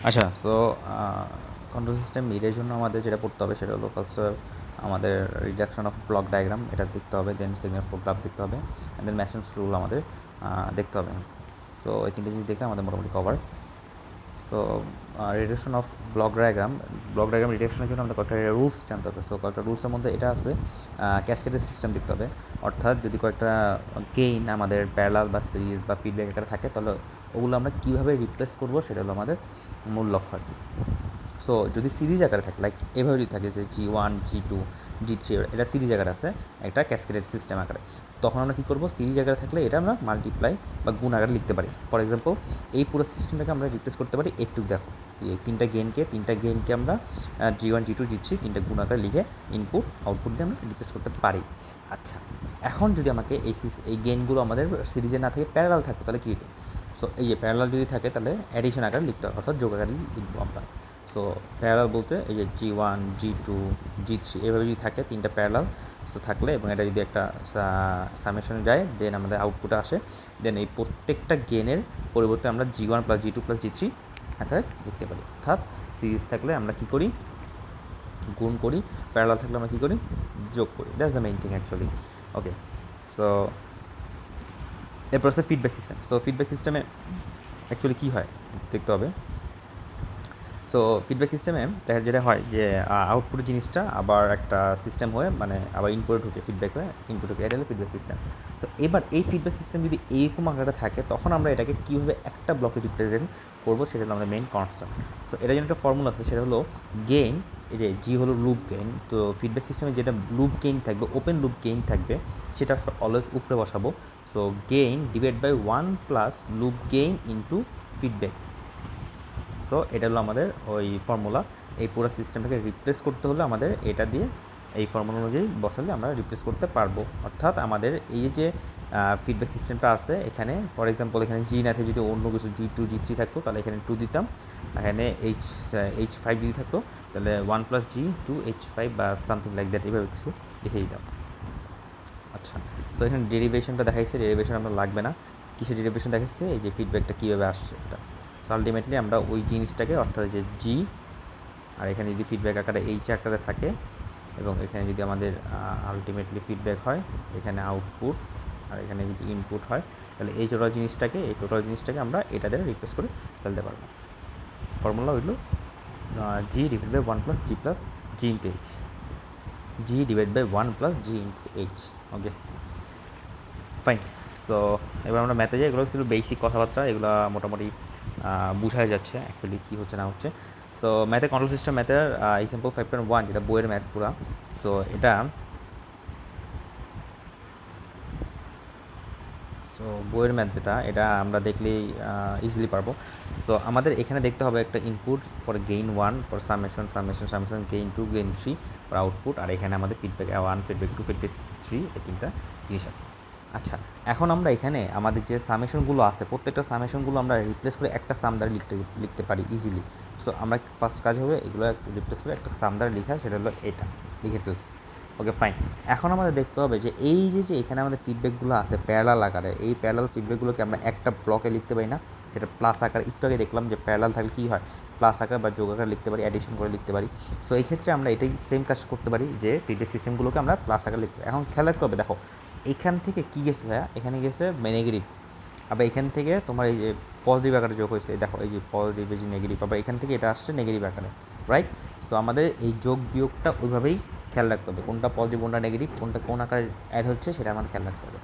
আচ্ছা, so control system এর জন্য আমাদের যেটা পড়তে হবে সেটা হলো ফার্স্ট আমাদের রিডাকশন অফ ব্লক ডায়াগ্রাম এটা দেখতে হবে, দেন সিগন্যাল ফ্লো গ্রাফ দেখতে হবে, অ্যান্ড দেন মেশিনস রুল আমাদের দেখতে হবে। সো এই তিনটে জিনিস দেখলে আমাদের মোটামুটি cover. So reduction of block diagram রিডাকশনের জন্য আমাদের কয়েকটা রুলস জানতে হবে। সো কয়েকটা রুলসের মধ্যে এটা আছে, ক্যাসকেডের সিস্টেম দেখতে হবে। অর্থাৎ যদি কয়েকটা গেইন আমাদের প্যারালাল বা সিরিজ বা ফিডব্যাক আকারে থাকে, তাহলে ওগুলো আমরা কীভাবে রিপ্লেস করবো সেটা হলো আমাদের মূল লক্ষ্য আর কি। সো যদি সিরিজ আকারে থাকে, লাইক এভাবে যদি থাকে যে G1 G2 G3, এটা সিরিজ আকারে আছে একটা ক্যাসকেডেড সিস্টেম আকারে, তখন আমরা কী করবো, সিরিজ আকারে থাকলে এটা আমরা মাল্টিপ্লাই বা গুণ আকারে লিখতে পারি। ফর এক্সাম্পল এই পুরো সিস্টেমটাকে আমরা রিপ্লেস করতে পারি একটু দেখো, এই তিনটা গেইনকে আমরা G1 G2 G3 তিনটা গুণ আকারে লিখে ইনপুট আউটপুট দিয়ে আমরা রিপ্লেস করতে পারি। আচ্ছা, এখন যদি আমাকে এই গেইনগুলো আমাদের সিরিজে না থাকে, প্যারালাল থাকে, তাহলে কী হতো? সো এই যে প্যারালাল যদি থাকে তাহলে অ্যাডিশন আকারে লিখতে হবে, অর্থাৎ যোগ আকারে লিখবো আমরা। সো প্যারালাল বলতে এই যে G1 G2 G3 এভাবে যদি থাকে তিনটা প্যারালাল, সো থাকলে এবং এটা যদি একটা সামেশন যায়, দেন আমাদের আউটপুট আসে, দেন এই প্রত্যেকটা গেনের পরিবর্তে আমরা G1 plus G2 plus G3 আকারে লিখতে পারি। অর্থাৎ সিরিজ থাকলে আমরা কী করি, গুণ করি, প্যারালাল থাকলে আমরা কী করি, যোগ করি। That's the main thing actually. Okay, so এরপর আছে ফিডব্যাক সিস্টেম। সো ফিডব্যাক সিস্টেমে অ্যাকচুয়ালি কী হয় দেখতে হবে। সো ফিডব্যাক সিস্টেমে দেখা যেটা হয় যে আউটপুটের জিনিসটা আবার একটা সিস্টেম হয়ে মানে আবার ইনপুটে ঢুকে, ফিডব্যাক হয়ে ইনপুট ঢুকে, এটা হলো ফিডব্যাক সিস্টেম। তো এবার এই ফিডব্যাক সিস্টেম যদি এইরকম আকারে থাকে, তখন আমরা এটাকে কীভাবে একটা ব্লকে রিপ্রেজেন্ট করবো সেটা হলো আমাদের মেইন কনসেপ্ট। সো এটার জন্য একটা ফর্মুলা আছে, সেটা হলো গেইন, এই যে জি হলো লুপ গেইন। তো ফিডব্যাক সিস্টেমে যেটা লুপ গেইন থাকবে, ওপেন লুপ গেইন থাকবে, সেটা অলওয়েজ উপরে বসাবো। So gain divide by 1 plus loop gain into feedback. So এটা হলো আমাদের ওই ফর্মুলা। এই পুরো সিস্টেমটাকে রিপ্লেস করতে হলে আমাদের এটা দিয়ে এই ফর্মুলা অনুযায়ী বসালে আমরা রিপ্লেস করতে পারবো। অর্থাৎ আমাদের এই যে ফিডব্যাক সিস্টেমটা আছে, এখানে ফর এক্সাম্পল এখানে জি না থাকে, যদি অন্য কিছু G2 G3 থাকতো তাহলে এখানে 2 দিতাম, এখানে H5 যদি থাকতো তাহলে 1 প্লাস G2 H5 বা সামথিং লাইক দ্যাট, এভাবে কিছু লিখে দিতাম। আচ্ছা, তো এখানে ডেরিভেশনটা দেখাইছে, ডেরিভেশন আমরা লাগবে না। কিসের ডেরিভেশন দেখাচ্ছে, এই যে ফিডব্যাকটা কীভাবে আসছে এটা। সো আলটিমেটলি আমরা ওই জিনিসটাকে, অর্থাৎ যে জি, আর এখানে যদি ফিডব্যাক আকারে এইচ আকারে থাকে, এবং এখানে যদি আমাদের আলটিমেটলি ফিডব্যাক হয়, এখানে আউটপুট, আর এখানে যদি ইনপুট হয়, তাহলে এই টোটাল জিনিসটাকে আমরা এটা দ্বারা রিপ্লেস করে ফেলতে পারবো। ফর্মুলা হইল G divide by 1 plus G plus G into H, G divide by 1 plus G into H. Okay, fine. তো এবার আমরা ম্যাথে যাই। এগুলো ছিল বেসিক কথাবার্তা, এগুলো মোটামুটি বোঝাই যাচ্ছে অ্যাকচুয়ালি কী হচ্ছে না হচ্ছে। সো ম্যাথে কন্ট্রোল সিস্টেম ম্যাথের এক্সাম্পল 5.1, যেটা বইয়ের ম্যাথ পুরা। সো বইয়ের ম্যাথ যেটা, এটা আমরা দেখলেই ইজিলি পারবো। সো আমাদের এখানে দেখতে হবে একটা input for gain 1, for summation gain 2 gain 3 for output, আর এখানে আমাদের ফিডব্যাক 1 ফিডব্যাক 2 ফিডব্যাক 3, এই তিনটা জিনিস আছে। আচ্ছা, এখন আমরা এখানে আমাদের যে সামেশনগুলো আছে, প্রত্যেকটা সামেশনগুলো আমরা রিপ্লেস করে একটা সাম দ্বারা লিখতে পারি ইজিলি। সো আমরা ফার্স্ট কাজ হবে এগুলো রিপ্লেস করে একটা সাম দ্বারা লেখা, সেটা হলো এটা লিখে ফেলছি। ওকে, ফাইন। এখন আমাদের দেখতে হবে যে এই যে এখানে আমাদের ফিডব্যাকগুলো আছে প্যারালাল আকারে, এই প্যারালাল ফিডব্যাকগুলোকে আমরা একটা ব্লকে লিখতে পারি না, সেটা প্লাস আকারে। একটু আগে দেখলাম যে প্যারালাল থাকলে কী হয়, প্লাস আকার বা যোগ আকারে লিখতে পারি, অ্যাডিশন করে লিখতে পারি। সো এই ক্ষেত্রে আমরা এটাই সেম কাজ করতে পারি, যে ফিডব্যাক সিস্টেমগুলোকে আমরা প্লাস আকারে লিখতে পারি। এখন খেয়াল রাখতে হবে, দেখো এখান থেকে কী গেছে ভাইয়া, এখানে গেছে নেগেটিভ, আবার এখান থেকে তোমার এই যে পজিটিভ আকারে যোগ হয়েছে, দেখো এই যে পজিটিভ, এই যে নেগেটিভ, আবার এখান থেকে এটা আসছে নেগেটিভ আকারে, রাইট? সো আমাদের এই যোগ বিয়োগটা ওইভাবেই খেয়াল রাখতে হবে, কোনটা পজিটিভ কোনটা নেগেটিভ, কোনটা কোন আকারে অ্যাড হচ্ছে সেটা আমার খেয়াল রাখতে হবে।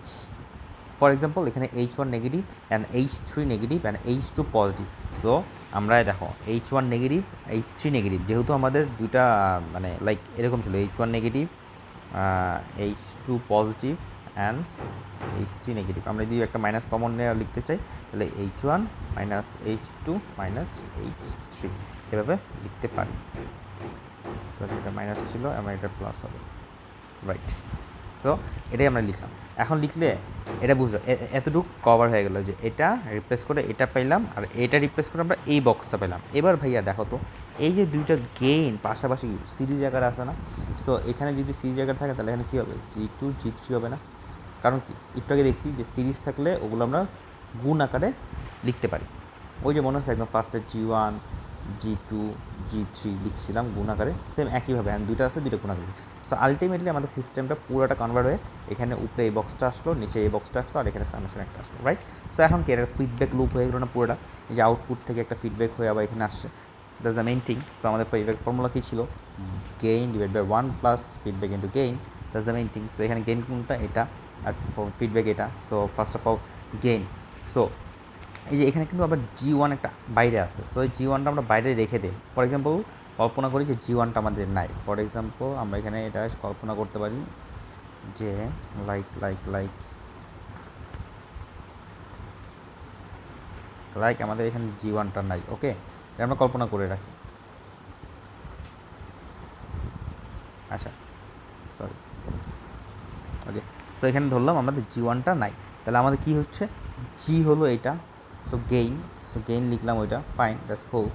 ফর এক্সাম্পল এখানে H1 negative and H3 negative and H2 positive. So আমরা দেখো H1 নেগেটিভ H3 নেগেটিভ, যেহেতু আমাদের দুইটা মানে লাইক এরকম ছিল, H1 negative H2 positive and H3 negative, আমরা যদি একটা মাইনাস কমন নেওয়া লিখতে চাই, তাহলে H1 minus H2 minus H3 এভাবে লিখতে পারি। সরি, এটা মাইনাস ছিল, আমার এটা প্লাস হবে, রাইট? তো এটাই আমরা লিখলাম। এখন লিখলে এটা বুঝলো, এতটুকু কভার হয়ে গেলো, যে এটা রিপ্লেস করে এটা পাইলাম, আর এটা রিপ্লেস করে আমরা এই বক্সটা পেলাম। এবার ভাইয়া দেখো তো, এই যে দুইটা গেইন পাশাপাশি সিরিজ আকারে আছে না? সো এখানে যদি সিরিজ আকারে থাকে তাহলে এখানে কী হবে, G2 G3 হবে না? কারণ কি, একটু আগে দেখছি যে সিরিজ থাকলে ওগুলো আমরা গুণ আকারে লিখতে পারি। ওই যে মনে হচ্ছে একদম ফার্স্টে G1 G2 G3 লিখছিলাম গুণ আকারে, সেম একইভাবে দুইটা আছে, দুইটা গুণ আকারে। সো আলটিমেটলি আমাদের সিস্টেমটা পুরোটা কনভার্ট হয়ে এখানে উপরে এই বক্সটা আসলো, নিচে এই বক্সটা আসলো, আর এখানে সামেশন একটা আসলো, রাইট? সো এখন কি, এটা ফিডব্যাক লুপ হয়ে গেলো না পুরোটা? এই যে আউটপুট থেকে একটা ফিডব্যাক হয়ে আবার এখানে আসছে, that's the main thing. So আমাদের ফিডব্যাক ফর্মুলা কী ছিল? Gain divide by 1 plus feedback into gain, that's the main thing. So এখানে গেইন কোনটা? এটা, আর ফিডব্যাক এটা। So first of all gain. So এই যে এখানে কিন্তু আবার G1 একটা বাইরে আছে, সো এই G1টা আমরা বাইরে রেখে দিই। ফর এক্সাম্পল কল্পনা করি যে G1টা আমাদের নাই। ফর এক্সাম্পল আমরা এখানে এটা কল্পনা করতে পারি যে লাইক আমাদের এখানে G1টা নাই। ওকে, এটা আমরা কল্পনা করে রাখি। আচ্ছা, সরি, ওকে। সো এখানে ধরলাম আমাদের G1টা নাই, তাহলে আমাদের কি হচ্ছে? G হলো এটা, সো গেইন লিখলাম ওইটা, ফাইন, দ্যাটস কুল।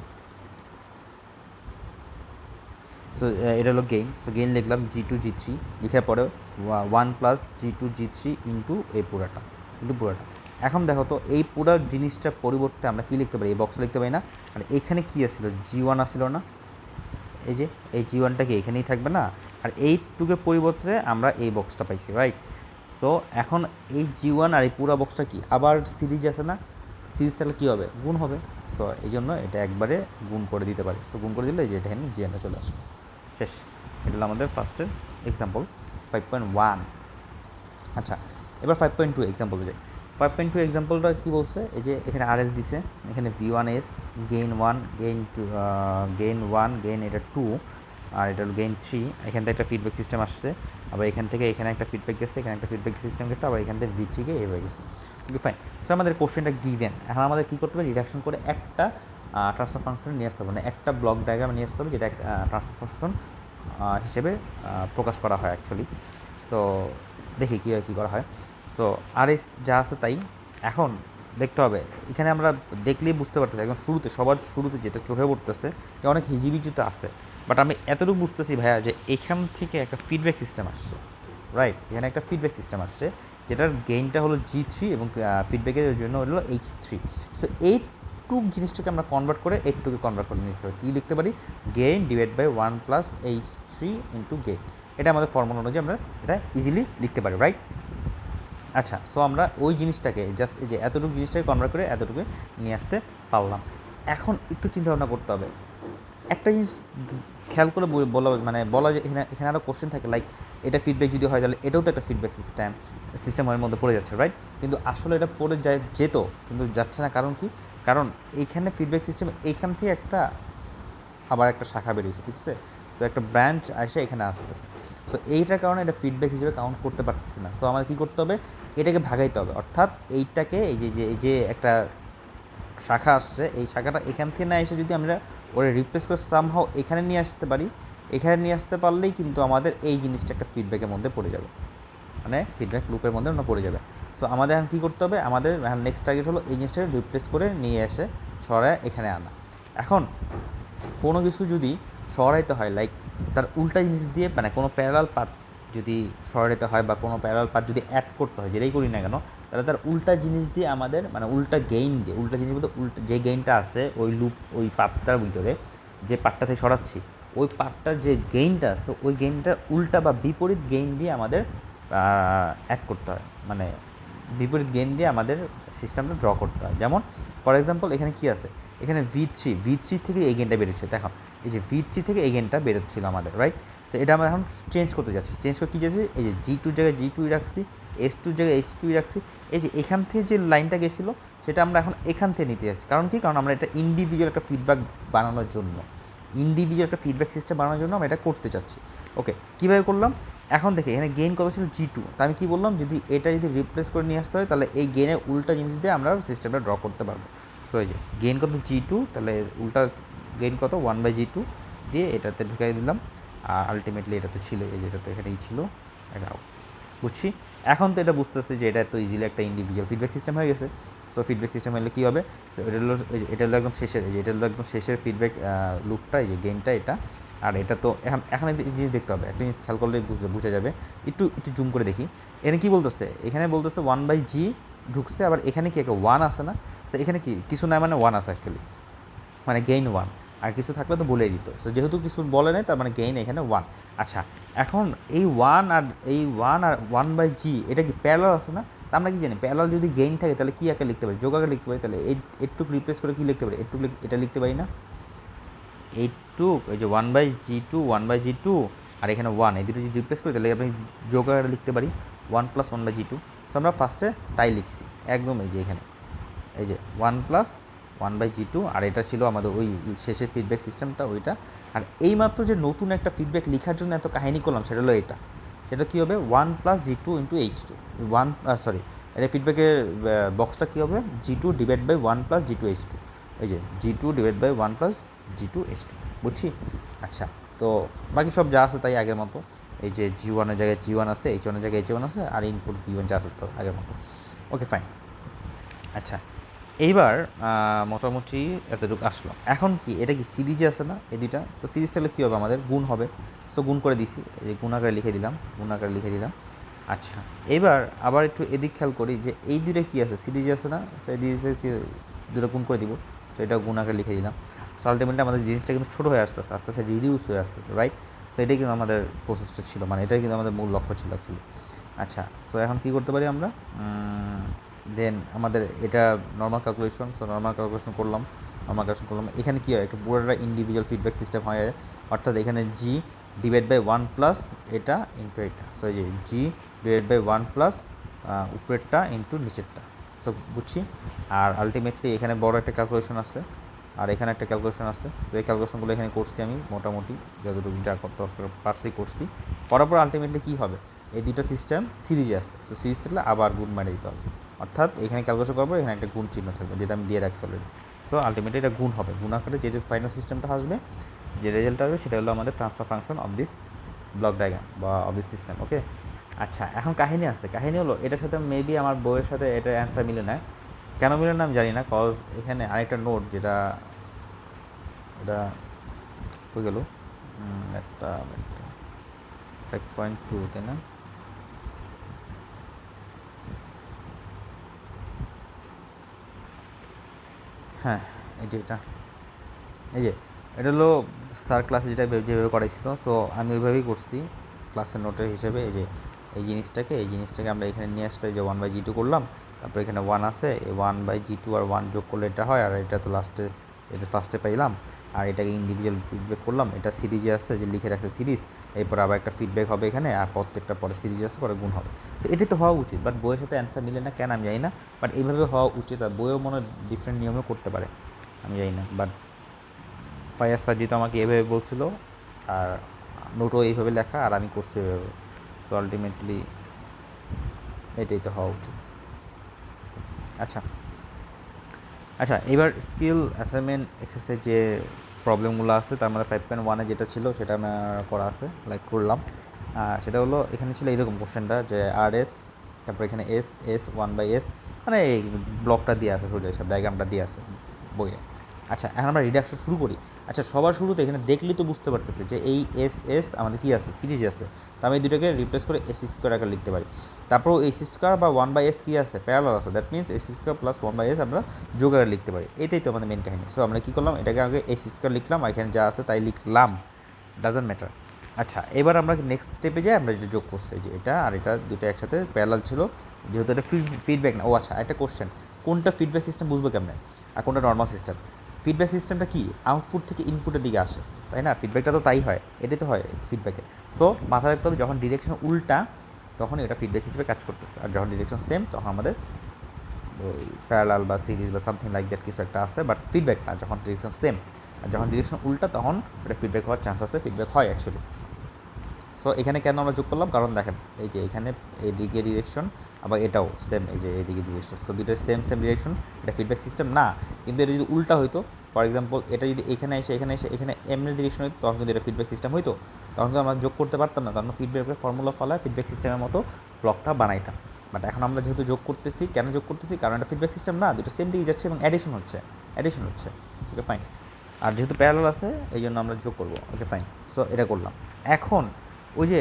সো এটা হলো গেইন, সো গেইন লিখলাম G2 G3, লিখার পরে 1 প্লাস G2 G3 ইন্টু এই পুরাটা। এখন দেখো তো, এই পুরো জিনিসটার পরিবর্তে আমরা কী লিখতে পারি? এই বক্সটা লিখতে পারি না? আর এখানে কী আসছিল? G1 আসছিল না? এই যে এই G1টা কি এখানেই থাকবে না? আর এইটুকের পরিবর্তে আমরা এই বক্সটা পাইছি, রাইট? সো এখন এই G1 আর এই পুরো বক্সটা কি আবার সিরিজ আছে না? সিরিজ তাহলে কী হবে? গুণ হবে। সো এই জন্য এটা একবারে গুণ করে দিতে পারি। সো গুণ করে দিলে যে এটা এখানে G1টা চলে আসবে, শেষ। এটা হলো আমাদের ফার্স্টের এক্সাম্পল 5.1। আচ্ছা, এবার 5.2 এক্সাম্পল যাই। 5.2 এক্সাম্পলটা কী বলছে? এই যে এখানে RS দিছে, এখানে V1S, গেইন 1, গেইন 1, গেইন এটা 2, আর এটা হলো গেইন 3। এখান থেকে একটা ফিডব্যাক সিস্টেম আসছে, আবার এখান থেকে এখানে একটা ফিডব্যাক গেছে, এখানে একটা ফিডব্যাক সিস্টেম গেছে, আবার এখান থেকে V3 কে এ হয়ে গেছে। ওকে, ফাইন। সো আমাদের কোশ্চেনটা গিভেন। এখন আমাদের কী করতে হবে? রিডাকশন করে একটা ট্রান্সফার ফাংশন নিয়ে আসতে হবে, মানে একটা ব্লক ডায়াগ্রাম নিয়ে আসতে হবে, যেটা একটা ট্রান্সফার ফাংশন হিসেবে প্রকাশ করা হয় অ্যাকচুয়ালি। সো দেখি কী করা হয়। সো RS যা আছে তাই। এখন দেখতে হবে, এখানে আমরা দেখলেই বুঝতে পারতেছি একদম শুরুতে, সবার শুরুতে যেটা চোখে পড়তেছে যে অনেক হিজিবিজিতে আছে, বাট আমি এতটুকু বুঝতেছি ভাইয়া যে এখান থেকে একটা ফিডব্যাক সিস্টেম আসছে, রাইট? এখানে একটা ফিডব্যাক সিস্টেম আসছে, যেটার গেইনটা হলো G3 এবং ফিডব্যাকের জন্য হলো H3। সো এইটুক জিনিসটাকে আমরা কনভার্ট করে এইটুকে কনভার্ট করে নিতে পারি। কী লিখতে পারি? Gain divide by 1 plus H3 into gain. এটা আমাদের ফর্মুলা অনুযায়ী আমরা এটা ইজিলি লিখতে পারি, রাইট? আচ্ছা, সো আমরা ওই জিনিসটাকে জাস্ট এই যে এতটুকু জিনিসটাকে কনভার্ট করে এতটুকু নিয়ে আসতে পারলাম। এখন একটু চিন্তা ভাবনা করতে হবে, একটা জিনিস খেয়াল করে বলা যায়, এখানে আরও কোশ্চেন থাকে, লাইক এটা ফিডব্যাক যদি হয় তাহলে এটাও তো একটা ফিডব্যাক সিস্টেমের মধ্যে পড়ে যাচ্ছে, রাইট? কিন্তু আসলে এটা পড়ে যেত, কিন্তু যাচ্ছে না। কারণ কি? কারণ এইখানে ফিডব্যাক সিস্টেম এইখান থেকে আবার একটা শাখা বেরিয়েছে, ঠিক আছে? সো একটা ব্রাঞ্চ এসে এখানে আসতেছে। সো এইটার কারণে এটা ফিডব্যাক হিসেবে কাউন্ট করতে পারতেছে না। সো আমাদের কী করতে হবে? এটাকে ভাগাইতে হবে, অর্থাৎ এইটাকে এই যে একটা শাখা আসছে, এই শাখাটা এখান থেকে না এসে যদি আমরা ওরা রিপ্লেস করে সামহাও এখানে নিয়ে আসতে পারি, এখানে নিয়ে আসতে পারলেই কিন্তু আমাদের এই জিনিসটা একটা ফিডব্যাকের মধ্যে পড়ে যাবে, মানে ফিডব্যাক লুপের মধ্যে আমরা পড়ে যাবে। সো আমাদের এখন কী করতে হবে? আমাদের এখন নেক্সট টার্গেট হলো এই জিনিসটাকে রিপ্লেস করে নিয়ে এসে সরায় এখানে আনা। এখন কোনো কিছু যদি সরাইতে হয়, লাইক তার উল্টা জিনিস দিয়ে, মানে কোনো প্যারালাল পাথ যদি সরাইতে হয় বা কোনো প্যারালাল পাথ যদি অ্যাড করতে হয়, যেটাই করি না কেন, তাহলে তার উল্টা জিনিস দিয়ে আমাদের, মানে উল্টা গেইন দিয়ে, উল্টা জিনিস বলতে যে গেইনটা আছে ওই লুপ, ওই পাথটার ভিতরে যে পাথটা থেকে সরাচ্ছি, ওই পাথটার যে গেইনটা আছে ওই গেইনটার উল্টা বা বিপরীত গেইন দিয়ে আমাদের অ্যাড করতে হয়, মানে বিপরীত গেইন দিয়ে আমাদের সিস্টেমটা ড্র করতে হয়। যেমন ফর এক্সাম্পল এখানে কি আছে? এখানে V3 থেকে এই গেইনটা বেরোচ্ছে। দেখো, এই যে V3 থেকে এই গেইনটা বেরোচ্ছিল আমাদের, রাইট? তো এটা আমরা এখন চেঞ্জ করতে যাচ্ছি। চেঞ্জ করে কী যাচ্ছি? এই যে G2 জায়গায় G2 রাখছি, H2 জায়গায় H2 রাখছি। এই যে এখান থেকে যে লাইনটা গেছিলো সেটা আমরা এখন এখান থেকে নিতে যাচ্ছি। কারণ কি? কারণ আমরা এটা ইন্ডিভিজুয়াল একটা ফিডব্যাক বানানোর জন্য, ইন্ডিভিজুয়াল একটা ফিডব্যাক সিস্টেম বানানোর জন্য আমরা এটা করতে চাচ্ছি। ওকে, কীভাবে করলাম? এখন দেখে এখানে গেইন কত ছিল? G2। তা আমি কী বললাম? যদি এটা যদি রিপ্লেস করে নিয়ে আসতে হয় তাহলে এই গেইনের উল্টা জিনিস দিয়ে আমরা সিস্টেমটা ড্র করতে পারবো। সো এই যে গেইন কত? G2, তাহলে উল্টা গেইন কত? 1/G2 দিয়ে এটাতে ঢুকাই দিলাম, আর আলটিমেটলি এটা তো ছিল, এই যেটা তো এখানেই ছিল, এটা বুঝছি। এখন তো এটা বুঝতেছে যে এটা তো ইজিলি একটা ইন্ডিভিজুয়াল ফিডব্যাক সিস্টেম হয়ে গেছে। সো ফিডব্যাক সিস্টেম হলে কী হবে? তো এটা হলো একদম শেষের, এই যে এটা হলো একদম শেষের ফিডব্যাক লুপটা, এই যে গেইনটা এটা। আর এটা তো এখন একটা জিনিস দেখতে হবে, একটা জিনিস খেয়াল করলে বোঝা যাবে। একটু জুম করে দেখি, এখানে কী বলতেছে? এখানে বলতেছে 1/G ঢুকছে, আবার এখানে কি একটা 1 আছে না? তো এখানে কি কিছু না, মানে 1 আছে অ্যাকচুয়ালি, মানে গেইন 1। আর কিছু থাকলে তো বলেই দিত। সো যেহেতু কিছু বলে নাই তার মানে গেইন এখানে 1। আচ্ছা, এখন এই 1 আর 1/g এটা কি প্যারালাল আছে না? তা আমরা কি জানি প্যারালাল যদি গেইন থাকে তাহলে কি আকারে লিখতে পারি? যোগ আকারে লিখতে পারি। তাহলে এইটুক রিপ্লেস করে কি লিখতে পারি? এটা লিখতে পারি না? এইটুক এই যে 1/g2 আর এখানে 1, এই দুটো যদি রিপ্লেস করি তাহলে আপনি যোগ আকারে লিখতে পারি 1 + 1/g2। সো আমরা ফার্স্টে তাই লিখছি একদম, এই যে এখানে এই যে 1 + 1/g2, আর এটা ছিল আমাদের ওই শেষের ফিডব্যাক সিস্টেমটা ওইটা। আর এইমাত্র যে নতুন একটা ফিডব্যাক লেখার জন্য এত কাহিনী করলাম সেটা হলো এটা। সেটা কী হবে? 1 + g2 × h2, এটা ফিডব্যাকের বক্সটা কী হবে? g2 / 1 + g2 h2, এই যে g2 / 1 + g2 h2, বুঝছি? আচ্ছা, তো বাকি সব যা আছে তাই আগের মতো। এই যে g1 এর জায়গায় g1 আছে, h1 এর জায়গায় h1 আছে, আর ইনপুট v1 যা আছে তো আগের মতো। ওকে, ফাইন। আচ্ছা, এইবার মোটামুটি এতটুকু আসলো। এখন কি এটা কি সিরিজে আছে না এই দুইটা? তো সিরিজ থাকলে কী হবে? আমাদের গুণ হবে। সো গুণ করে দিছি, এই যে গুণ আকারে লিখে দিলাম। আচ্ছা, এবার আবার একটু এদিক খেয়াল করি যে এই দুইটা কী আছে? সিরিজে আছে না? তো এই দুটো গুণ করে দিব। তো এটা গুণ আকারে লিখে দিলাম। সো আলটিমেটলি আমাদের জিনিসটা কিন্তু ছোটো হয়ে আস্তে আস্তে রিডিউস হয়ে আসতেছে, রাইট? তো এটাই কিন্তু আমাদের প্রসেসটা ছিল, মানে এটাই কিন্তু আমাদের মূল লক্ষ্য ছিল অ্যাকচুয়ালি। আচ্ছা, সো এখন কী করতে পারি আমরা? দেন আমাদের এটা normal calculation. So normal calculation করলাম। এখানে কী হয়? একটা পুরোটা ইন্ডিভিজুয়াল ফিডব্যাক সিস্টেম হয়, অর্থাৎ এখানে g / 1 প্লাস এটা ইন্টু এটা। সো এই যে g / 1 প্লাস উপরেরটা ইন্টু নিচেরটা। সো বুঝছি। আর আলটিমেটলি এখানে বড় একটা ক্যালকুলেশন আছে, আর এখানে একটা ক্যালকুলেশন আছে। তো এই ক্যালকুলেশনগুলো এখানে করছি আমি মোটামুটি যতটুকু যা করতে পারছি করছি। করার পর আলটিমেটলি কী হবে? এই দুটো সিস্টেম সিরিজে আসছে। সো সিরিজ থাকলে আবার গুণ মারে দিতে হবে, অর্থাৎ এখানে ক্যালকুলেশন করবো, এখানে একটা গুণ চিহ্ন থাকবে যেটা আমি দিয়ে রাখছি অলরেডি। সো আলটিমেটলি এটা গুণ হবে। গুণ আকারে যে ফাইনাল সিস্টেমটা আসবে, যে রেজাল্ট আসবে সেটা হলো আমাদের transfer function of this block diagram বা অফ দিস সিস্টেম। ওকে, আচ্ছা, এখন কাহিনী আছে। কাহিনী হলো এটার সাথে মেবি আমার বইয়ের সাথে এটা অ্যান্সার মিলে না। কেন মিলে না আমি জানি না, কজ এখানে আরেকটা নোট যেটা এটা হয়ে গেল একটা 5.2, তাই না? হ্যাঁ, এই যে এটা হলো স্যার ক্লাসে যেভাবে করাইছিল। সো আমি ওইভাবেই করছি ক্লাসের নোটের হিসেবে। এই জিনিসটাকে আমরা এখানে নিয়ে আসলে যে 1/g2 করলাম, তারপর এখানে 1 আছে, এই 1/g2 আর 1 যোগ করলে এটা হয়, আর এটা তো লাস্টে এটা ফার্স্টে পাইলাম। আর এটাকে ইন্ডিভিজুয়াল ফিডব্যাক করলাম, এটা সিরিজে আছে যে লিখে রাখছে সিরিজ। এরপর আবার একটা ফিডব্যাক হবে এখানে, আর প্রত্যেকটা পরে সিরিজে আছে, পরে গুণ হবে। তো এটাই তো হওয়া উচিত, বাট বইয়ের সাথে অ্যান্সার মিলে না কেন আমি জানি না। বাট এইভাবে হওয়া উচিত, আর বইও মনে ডিফারেন্ট নিয়মেও করতে পারে, আমি জানি না। বাট ফায়াজ স্যার যেহেতু আমাকে এভাবে বলছিল, আর নোটও এইভাবে লেখা, আর আমি করছি এভাবে। সো আলটিমেটলি এটাই তো হওয়া উচিত। আচ্ছা, এবার স্কিল অ্যাসাইনমেন্ট এক্সারসাইজ যে প্রবলেমগুলো আছে তার মধ্যে 5.1-এ যেটা ছিল সেটা আমার করা আছে, লাইক করলাম। সেটা হলো এখানে ছিল এইরকম কোশ্চেনটা যে RS, তারপর এখানে S 1/S, মানে এই ব্লকটা দিয়ে আছে, সোজা সব ডায়াগ্রামটা দিয়ে আছে বইয়ে। আচ্ছা, এখন আমরা রিডাকশন শুরু করি। আচ্ছা, সবার শুরুতে এখানে দেখলেই তো বুঝতে পারতেছে যে এই S আমাদের কী আছে? সিরিজ আছে। তো আমি এই দুটোকে রিপ্লেস করে s² আকারে লিখতে পারি। তারপর s² বা 1/s কী আছে? প্যারালাল আছে। দ্যাট মিনস s² + 1/s আমরা যোগ আকারে লিখতে পারি। এটাই তো আমাদের মেন কাহিনী। সো আমরা কী করলাম? এটাকে আগে s² লিখলাম, আর এখানে যা আছে তাই লিখলাম, ডাজন্ট ম্যাটার। আচ্ছা, এবার আমরা নেক্সট স্টেপে যাই, আমরা যে যোগ করছি যে এটা আর এটা দুটো একসাথে প্যারালাল ছিল, যেহেতু এটা ফিডব্যাক না। ও আচ্ছা, একটা কোশ্চেন, কোনটা ফিডব্যাক সিস্টেম বুঝবো কেমনে, আর কোনটা নর্মাল সিস্টেম? ফিডব্যাক সিস্টেমটা কি? আউটপুট থেকে ইনপুটের দিকে আসে, তাই না? ফিডব্যাকটা তো তাই হয়, এটাই তো হয় ফিডব্যাকে। সো মাথায় রাখতে হবে, যখন ডিরেকশন উল্টা তখন এটা ফিডব্যাক হিসেবে কাজ করতেছে, আর যখন ডিরেকশন সেম তখন আমাদের ওই প্যারালাল বা সিরিজ বা সামথিং লাইক দ্যাট কিছু একটা আছে, বাট ফিডব্যাক না। যখন ডিরেকশন সেম আর যখন ডিরেকশন উল্টা তখন এটা ফিডব্যাক হওয়ার চান্স আছে, ফিডব্যাক হয় অ্যাকচুয়ালি। সো এখানে কেন আমরা যোগ করলাম? কারণ দেখেন, এই যে এখানে এইদিকে ডিরেকশন, আবার এটাও সেম, এই যে এইদিকে ডিরেকশন। সো দুটো সেম ডিরেকশন, এটা ফিডব্যাক সিস্টেম না। কিন্তু এটা যদি উল্টা হইতো, ফর এক্সাম্পল এটা যদি এখানে এখানে এমনি ডিরেকশন হইতো, তখন কিন্তু এটা ফিডব্যাক সিস্টেম হইতো। তখন কিন্তু আমরা যোগ করতে পারতাম না, তখন ফিডব্যাকের ফর্মুলা ফলায় ফিডব্যাক সিস্টেমের মতো ব্লকটা বানাইতাম। বাট এখন আমরা যেহেতু যোগ করতেছি, কেন যোগ করতেছি? কারণ এটা ফিডব্যাক সিস্টেম না, দুটো সেম দিকে যাচ্ছে এবং অ্যাডিশন হচ্ছে। ওকে, ফাইন। আর যেহেতু প্যারালাল আছে এই জন্য আমরা যোগ করবো। ওকে, ফাইন। সো এটা করলাম। এখন ওই যে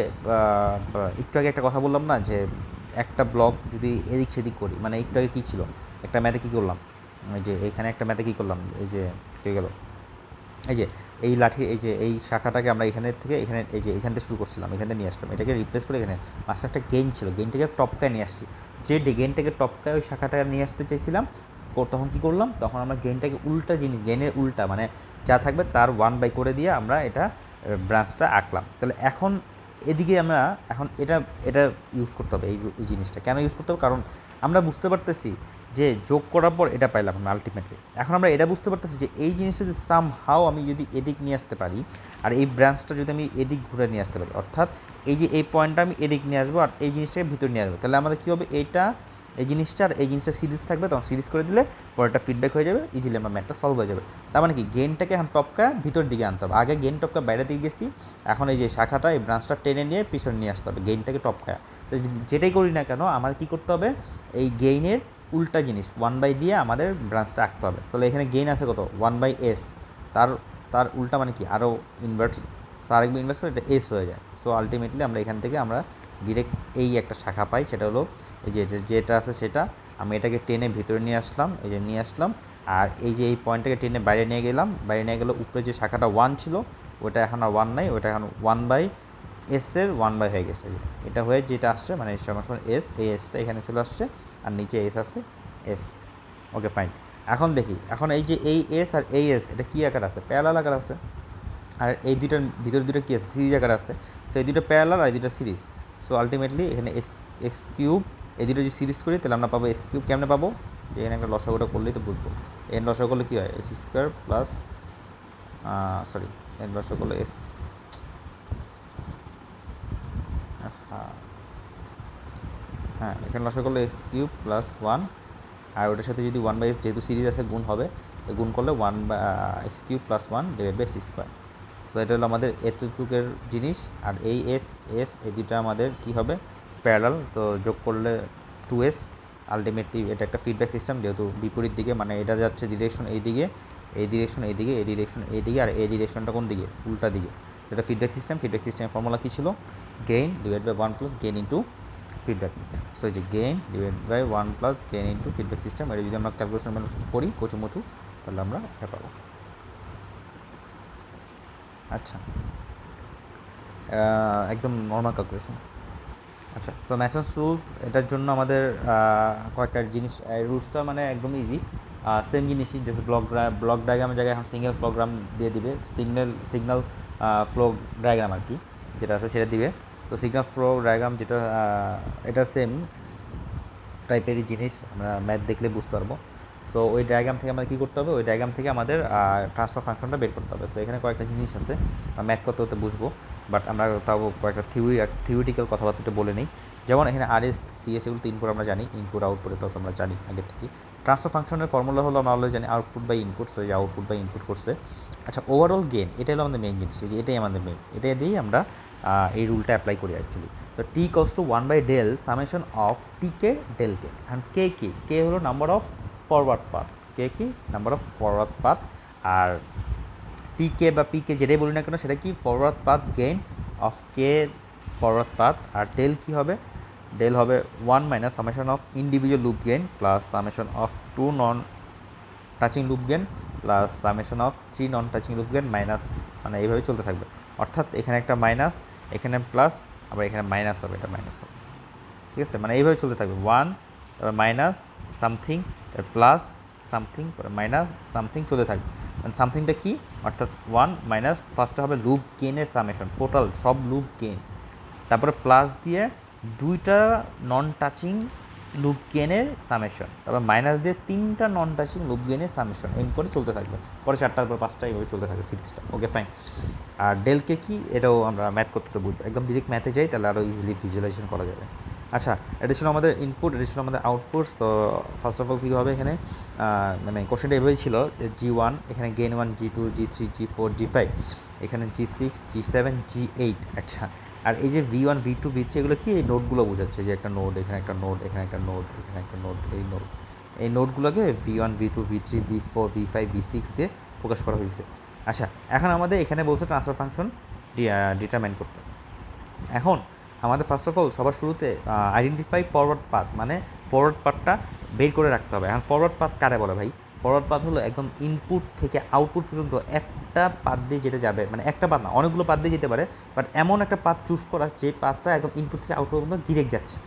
একটু আগে একটা কথা বললাম না যে একটা ব্লক যদি এদিক সেদিক করি, মানে একটু আগে কী ছিল, একটা ম্যাথে কী করলাম, ওই যে এখানে একটা ম্যাথে কী করলাম, এই যে কী গেল, এই যে এই লাঠি, এই যে এই শাখাটাকে আমরা এখানে থেকে এখানে, এই যে এখান থেকে শুরু করছিলাম, এখান থেকে নিয়ে আসলাম, এটাকে রিপ্লেস করে এখানে মাঝখানে একটা গেইন ছিল, গেইনটাকে টপকায় নিয়ে আসছি। যে গেইনটাকে টপকায় ওই শাখাটাকে নিয়ে আসতে চাইছিলাম, তখন কী করলাম, তখন আমরা গেইনটাকে উল্টা জিনিস, গেইনের উল্টা মানে যা থাকবে তার 1/, করে দিয়ে আমরা এটা ব্রাঞ্চটা আঁকলাম। তাহলে এখন এদিকে আমরা এখন এটা এটা ইউজ করতে হবে, এই জিনিসটা কেন ইউজ করতে হবে, কারণ আমরা বুঝতে পারতেছি যে যোগ করার পর এটা পাইলাম আমরা আলটিমেটলি। এখন আমরা এটা বুঝতে পারতেছি যে এই জিনিসটা যদি সামহাও আমি যদি এদিক নিয়ে আসতে পারি, আর এই ব্রাঞ্চটা যদি আমি এদিক ঘুরে নিয়ে আসতে পারি, অর্থাৎ এই যে এই পয়েন্টটা আমি এদিক নিয়ে আসবো আর এই জিনিসটাকে ভিতরে নিয়ে আসবো, তাহলে আমাদের কী হবে, এইটা এই জিনিসটা আর এই জিনিসটা সিরিজ থাকবে, তখন সিরিজ করে দিলে পরেরটা ফিডব্যাক হয়ে যাবে, ইজিলি আমার ম্যাথটা সলভ হয়ে যাবে। তার মানে কি, গেইনটাকে এখন টপকা ভিতর দিকে আনতে হবে, আগে গেইন টপকা বাইরে দিকে গেছি, এখন এই যে শাখাটা এই ব্রাঞ্চটা টেনে নিয়ে পিছনে নিয়ে আসতে হবে, গেইনটাকে টপকা। তো যেটাই করি না কেন আমার কী করতে হবে, এই গেইনের উল্টা জিনিস 1/, দিয়ে আমাদের ব্রাঞ্চটা আঁকতে হবে। তাহলে এখানে গেইন আছে কত, 1/s, তার তার উল্টা মানে কি, আরও ইনভার্স, আরেকবার ইনভার্স করে এটা এস হয়ে যায়। সো আলটিমেটলি আমরা এখান থেকে আমরা ডিরেক্ট এই একটা শাখা পাই, সেটা হলো এই যে যেটা আছে সেটা, আমি এটাকে টেনে ভিতরে নিয়ে আসলাম, এই যে নিয়ে আসলাম, আর এই যে এই পয়েন্টটাকে টেনে বাইরে নিয়ে গেলাম, বাইরে নিয়ে গেলে উপরে যে শাখাটা 1 ছিল ওটা এখন আর 1 নাই, ওটা এখন 1/s এর 1/, হয়ে গেছে। এটা হয়ে যেটা আসছে মানে সমান সমান এস, এই এসটা এখানে চলে আসছে, আর নিচে এস আছে, এস। Okay fine. এখন দেখি, এখন এই যে এই এস আর এই এস এটা কী আকার আছে, প্যারালাল আকার আছে, আর এই দুইটার ভিতরে দুটো কী আছে, সিরিজ আকার আছে। সো এই দুটো প্যারালাল আর এই দুটো সিরিজ। সো আলটিমেটলি এখানে এক্স কিউব, এই দুটো যদি সিরিজ করি তাহলে আমরা পাবো এক্স কিউব। কেমনে পাবো, যে এখানে একটা লসাগুটা করলেই তো বুঝবো। এন লসা করলে কী হয়, x square plus sorry n লসা করলে এক্স, হ্যাঁ এখানে লসা করলে এক্স কিউব প্লাস 1, আর ওটার সাথে যদি 1/s যেহেতু সিরিজ আছে গুণ হবে, গুণ করলে 1/x cube plus 1 divide by x square. তো এটা হলো আমাদের এতটুকের জিনিস, আর এই এস এই দুটা আমাদের কী হবে, প্যারালাল, তো যোগ করলে 2s। আলটিমেটলি এটা একটা ফিডব্যাক সিস্টেম, যেহেতু বিপরীত দিকে, মানে এটা যাচ্ছে ডিরেকশন এই দিকে, এই ডিরেকশন এই দিকে, এই ডিরেকশন এই দিকে, আর এই ডিরেকশনটা কোন দিকে, উল্টা দিকে। এটা ফিডব্যাক সিস্টেম। ফিডব্যাক সিস্টেমের ফর্মুলা কী ছিল, gain divide by 1 plus gain into feedback. So এই যে gain divide by 1 plus gain into feedback system, এটা যদি আমরা ক্যালকুলেশন করি কচুমচু, তাহলে আমরা এটা পাবো। আচ্ছা, একদম নর্মাল ক্যালকুলেশন। আচ্ছা, তো ম্যাসনস রুলস, এটার জন্য আমাদের কয়েকটা জিনিস, রুলসটা মানে একদম ইজি, সেম জিনিসই, জাস্ট ব্লক ডায়াগ্রামের জায়গায় এখন সিঙ্গেল প্রোগ্রাম দিয়ে দিবে, সিগন্যাল ফ্লো ডায়াগ্রাম আর কি যেটা আছে সেটা দিবে। তো সিগন্যাল ফ্লো ডায়াগ্রাম যেটা, এটা সেম টাইপেরই জিনিস, আমরা ম্যাথ দেখলে বুঝতে পারবো। সো ওই ডায়াগ্রাম থেকে আমাদের কী করতে হবে, ওই ডায়াগ্রাম থেকে আমাদের ট্রান্সফার ফাংশনটা বের করতে হবে। সো এখানে কয়েকটা জিনিস আছে, ম্যাথ করতে হতে বুঝবো, বাট আমরা তাও কয়েকটা থিওরিটিক্যাল কথাবার্তা বলে নিই। যেমন এখানে আরএস সিএস এগুলো 3 আমরা জানি, ইনপুট আউটপুট এটাও তো আমরা জানি আগে থেকে। ট্রান্সফার ফাংশনের ফর্মুলা হলো আমরা অলরেডি জানি, আউটপুট বাই ইনপুট। সো এই যে আউটপুট বাই ইনপুট করছে। আচ্ছা, ওভারঅল গেইন, এটা হলো আমাদের মেইন জিনিস, যে এটাই আমাদের মেইন, এটা দিয়েই আমরা এই রুলটা অ্যাপ্লাই করি অ্যাকচুয়ালি। তো T equals to 1/del summation of T K del K. এখন কে হলো number of forward path, K কি নাম্বার অফ ফরওয়ার্ড পাথ, আর টি কে বা পি কে যেটাই বলি না কেন সেটা কি, forward path gain of K forward path. আর ডেল কি হবে, ডেল হবে 1 minus summation of individual loop gain plus summation of 2 non touching loop gain plus summation of 3 non touching loop gain minus, মানে এইভাবে চলতে থাকবে। অর্থাৎ এখানে একটা মাইনাস, এখানে প্লাস, আবার এখানে মাইনাস হবে, এটা মাইনাস হবে, ঠিক আছে, মানে এইভাবে চলতে থাকবে। 1, তারপর মাইনাস সামথিং, তারপর প্লাস সামথিং, মাইনাস সামথিং চলতে থাকবে। মানে সামথিংটা কি, অর্থাৎ 1 মাইনাস ফার্স্টে হবে লুপ গেইনের সামেশন, টোটাল সব লুপ গেইন, তারপরে প্লাস দিয়ে 2টা নন টাচিং লুপ গেইনের সামেশন, তারপর মাইনাস দিয়ে 3টা নন টাচিং লুপ গেইনের সামেশন, এই করে চলতে থাকবে, পরে 4টার পর 5টা এইভাবে চলতে থাকবে সিরিজটা। Okay fine. আর ডেলকে কি, এটাও আমরা ম্যাথ করতে তো বুঝবো, একদম ডিরেক্ট ম্যাথে যাই তাহলে আরও ইজিলি ভিজুয়ালাইজেশন করা যাবে। আচ্ছা, এটা ছিল আমাদের ইনপুট, এটা ছিল আমাদের আউটপুট। তো ফার্স্ট অফ অল কী হবে এখানে, মানে কোশ্চেনটা এভাবেই ছিল যে G1, এখানে gain 1, G2, G3, G4, G5, এখানে G6, G7, G8। আচ্ছা, আর এই যে V1, V2, V3 এগুলো কি, এই নোটগুলো বোঝাচ্ছে, যে একটা নোট, এখানে একটা নোট, এখানে একটা নোট, এখানে একটা নোট, এই নোটগুলোকে V1, V2, V3, V4, V5, V6 দিয়ে প্রকাশ করা হয়েছে। আচ্ছা, এখন আমাদের এখানে বলছে ট্রান্সফার ফাংশন ডিটারমাইন করতে। এখন আমাদের ফার্স্ট অফ অল সবার শুরুতে আইডেন্টিফাই ফরওয়ার্ড পাথ, মানে ফরওয়ার্ড পাথটা বের করে রাখতে হবে। এখন ফরওয়ার্ড পাথ কারে বলে ভাই, ফরওয়ার্ড পাথ হলো একদম ইনপুট থেকে আউটপুট পর্যন্ত একটা পাথ দিয়ে যেতে যাবে, মানে একটা পাথ না, অনেকগুলো পাথ দিয়ে যেতে পারে, বাট এমন একটা পাথ চুজ করা যে পাথটা একদম ইনপুট থেকে আউটপুট পর্যন্ত ডিরেক্ট যাচ্ছে,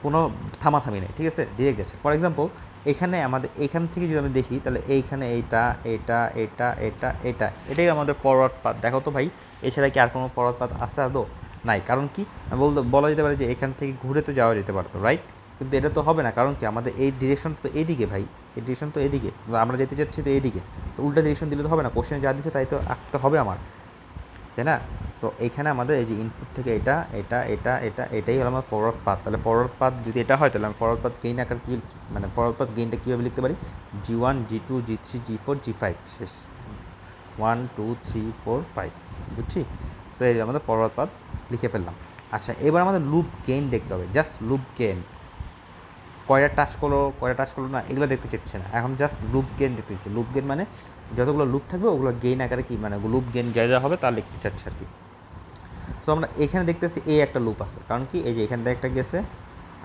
কোনো থামাথামি নেই, ঠিক আছে, ডিরেক্ট যাচ্ছে। ফর এক্সাম্পল এখানে আমাদের এখান থেকে যদি আমি দেখি তাহলে এইখানে এইটা এটা এটা এটা এটা এটাই আমাদের ফরওয়ার্ড পাথ। দেখো তো ভাই, এছাড়া কি আর কোনো ফরওয়ার্ড পাথ আছে আদৌ? নাই। কারণ কি বলা যেতে পারে যে এখান থেকে ঘুরে তো যাওয়া যেতে পারতো, রাইট? কিন্তু এটা তো হবে না, কারণ কি আমাদের এই ডিরেকশন তো এদিকে ভাই, এই ডিরেকশন তো এদিকে, আমরা যেতে চাচ্ছি তো এইদিকে, তো উল্টা ডিরেকশন দিলে তো হবে না, কোশ্চেন যা দিচ্ছে তাই তো আঁকতে হবে আমার, তাই না? সো এইখানে আমাদের এই যে ইনপুট থেকে এটা এটা এটা এটা এটাই হলো আমার ফরওয়ার্ড পাথ। তাহলে ফরওয়ার্ড পাথ যদি এটা হয় তাহলে আমি ফরওয়ার্ড পাথ গেইন আকার কী, মানে ফরওয়ার্ড পাথ গেইনটা কীভাবে লিখতে পারি? G1 G2 G3 G4 G5, শেষ, 1 2 3 4 5, বুঝছি? সো এই আমাদের ফরওয়ার্ড পাথ লিখে ফেললাম। আচ্ছা, এবার আমাদের লুপ গেইন দেখতে হবে, জাস্ট লুপ গেইন, কয়টা টাচ করলো না এগুলো দেখতে চাচ্ছে না, এখন জাস্ট লুপ গেইন দেখতে চাচ্ছে। লুপ গেইন মানে যতগুলো লুপ থাকবে ওগুলো গেইন আকারে কি, মানে লুপ গেইন যা হবে তা লিখতে চাচ্ছে আর কি। সো আমরা এখানে দেখতেছি এই একটা লুপ আছে, কারণ কি এই যে এখান থেকে একটা গেছে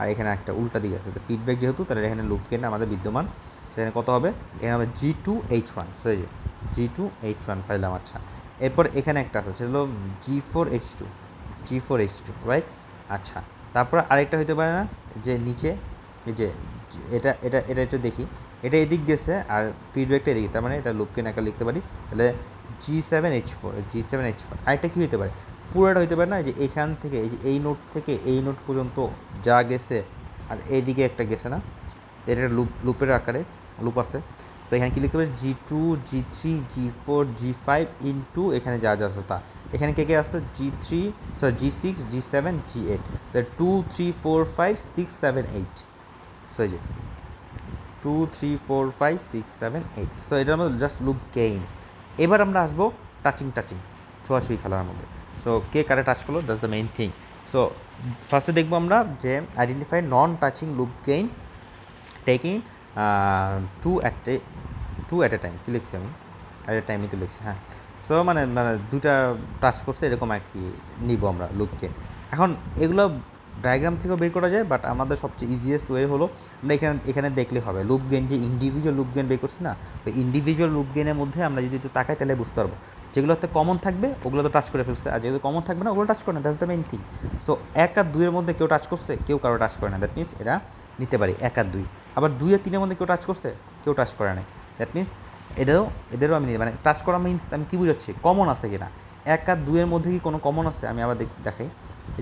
আর এখানে একটা উল্টা দিকে আছে, তো ফিডব্যাক যেহেতু তাহলে এখানে লুপ গেইন আমাদের বিদ্যমান, সেখানে কত হবে? এখানে হবে G2H1, সো এই যে G2H1 পাইলাম। আচ্ছা, এরপর এখানে একটা আছে, সেটা হলো G4H2, রাইট? আচ্ছা, তারপর আরেকটা হইতে পারে না যে নিচে এই যে এটা এটা এটা একটু দেখি, এটা এদিক গেছে আর ফিডব্যাকটা এদিকে, তার মানে এটা লুপ গেইন আকারে লিখতে পারি, তাহলে G7H4। আরেকটা কী হইতে পারে? পুরোটা হইতে পারে না, যে এখান থেকে এই যে এই নোট থেকে এই নোট পর্যন্ত যা গেছে আর এইদিকে একটা গেছে না, এটা লুপের আকারে লুপ আছে। তো এখানে কী লিখতে পারি? G2 G3 G4 G5 into এখানে যা যা আছে তা, এখানে কে আছে? G6 G7 G8, 2 3 4 5 6 7 8, সো এই যে 2 3 4 5 6 7 8, সো এটার মধ্যে জাস্ট লুপ গেইন। এবার আমরা আসবো টাচিং ছোঁয়াছুঁয়ি খেলার মধ্যে। সো কে কারে টাচ করলো, that's the main thing. So ফার্স্টে দেখবো আমরা যে identify non touching loop gain taking two at a time. কী লিখছি আমি? অ্যাট এ টাইমই তো লিখছি, হ্যাঁ। সো মানে দুটা টাচ করছে এরকম আর কি নিব আমরা লুপ গেইন। এখন এগুলো ডায়াগ্রাম থেকেও বের করা যায়, বাট আমাদের সবচেয়ে ইজিয়েস্ট ওয়ে হলো আমরা এখানে দেখলে হবে লুপ গেইন, যে ইন্ডিভিজুয়াল লুপ গেইন বের করছি না, তো ইন্ডিভিজুয়াল লুপ গেইনের মধ্যে আমরা যদি একটু তাকাই তাহলে বুঝতে পারবো যেগুলোতে কমন থাকবে ওগুলো তো টাচ করে ফেলছে, আর যেগুলো কমন থাকবে না ওগুলো টাচ করে না, that's the main thing. So 1 আর 2 এর মধ্যে কেউ টাচ করছে, কেউ কারো টাচ করে না, দ্যাট মিনস এরা নিতে পারি 1 আর 2। আবার 2 আর 3 এর মধ্যে কেউ টাচ করছে, কেউ টাচ করে না, দ্যাট মিনস এদেরও আমি মানে টাচ করা মিনস আমি কী বুঝাচ্ছি, কমন আছে কিনা। 1 আর 2 এর মধ্যে কি কোনো কমন আছে? আমি আবার দেখাই